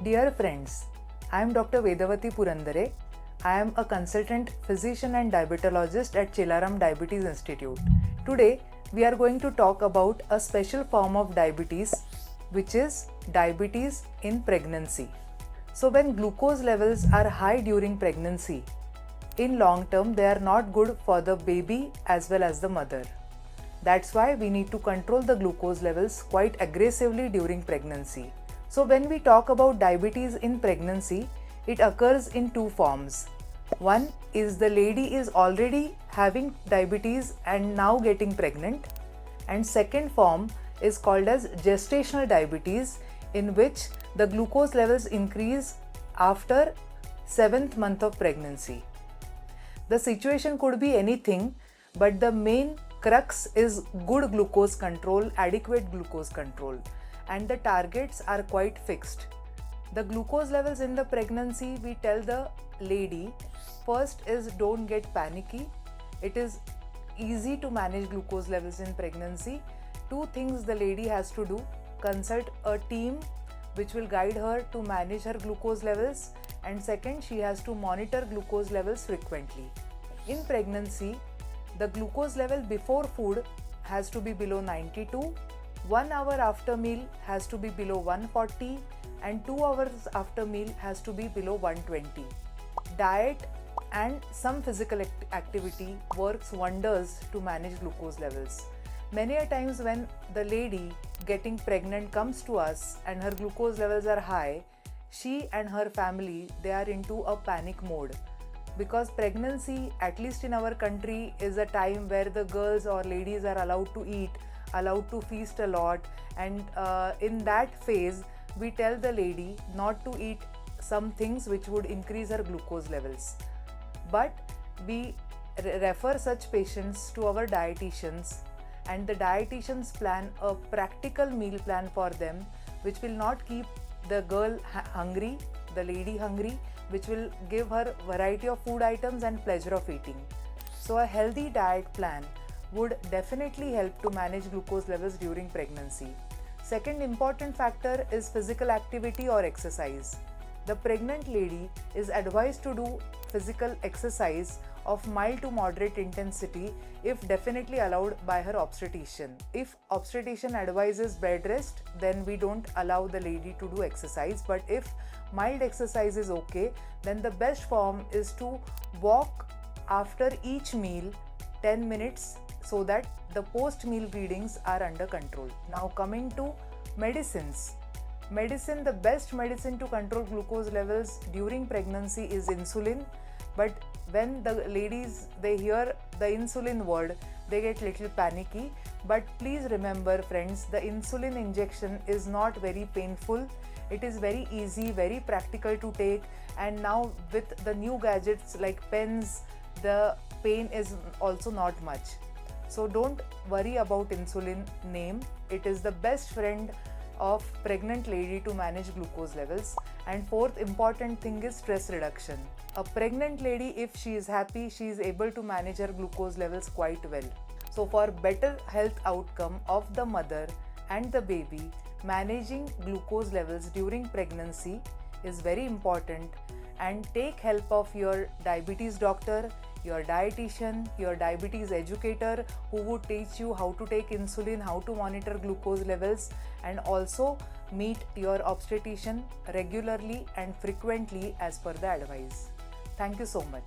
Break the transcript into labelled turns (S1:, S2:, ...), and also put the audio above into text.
S1: Dear friends, I am Dr. Vedavati Purandare. I am a consultant physician and diabetologist at Chellaram Diabetes Institute. Today, we are going to talk about a special form of diabetes, which is diabetes in pregnancy. So when glucose levels are high during pregnancy, in long term they are not good for the baby as well as the mother. That's why we need to control the glucose levels quite aggressively during pregnancy. So when we talk about diabetes in pregnancy, it occurs in two forms. One is the lady is already having diabetes and now getting pregnant, and second form is called as gestational diabetes, in which the glucose levels increase after 7th month of pregnancy. The situation could be anything, but the main crux is good glucose control, adequate glucose control, and the targets are quite fixed. The glucose levels in the pregnancy, we tell the lady, first is don't get panicky. It is easy to manage glucose levels in pregnancy. Two things the lady has to do: consult a team which will guide her to manage her glucose levels, and second, she has to monitor glucose levels frequently. In pregnancy, the glucose level before food has to be below 92, 1 hour after meal has to be below 140, and 2 hours after meal has to be below 120. Diet and some physical activity works wonders to manage glucose levels. Many a times when the lady getting pregnant comes to us and her glucose levels are high, she and her family, they are into a panic mode, because pregnancy, at least in our country, is a time where the girls or ladies are allowed to eat, allowed to feast a lot, and in that phase we tell the lady not to eat some things which would increase her glucose levels. But we refer such patients to our dietitians, and the dietitians plan a practical meal plan for them, which will not keep the girl hungry, the lady hungry, which will give her variety of food items and pleasure of eating. So a healthy diet plan would definitely help to manage glucose levels during pregnancy. Second important factor is physical activity or exercise. The pregnant lady is advised to do physical exercise of mild to moderate intensity if definitely allowed by her obstetrician. If obstetrician advises bed rest, then we don't allow the lady to do exercise, but if mild exercise is okay, then the best form is to walk after each meal 10 minutes so that the post-meal readings are under control. Now coming to medicines. The best medicine to control glucose levels during pregnancy is insulin, but when the ladies, they hear the insulin word, they get little panicky. But please remember friends, the insulin injection is not very painful. It is very easy, very practical to take, and now with the new gadgets like pens, the pain is also not much. So don't worry about insulin name. It is the best friend of pregnant lady to manage glucose levels. And fourth important thing is stress reduction. A pregnant lady, if she is happy, she is able to manage her glucose levels quite well. So for better health outcome of the mother and the baby, managing glucose levels during pregnancy is very important, and take help of your diabetes doctor, your dietitian, your diabetes educator, who would teach you how to take insulin, how to monitor glucose levels, and also meet your obstetrician regularly and frequently as per the advice. Thank you so much.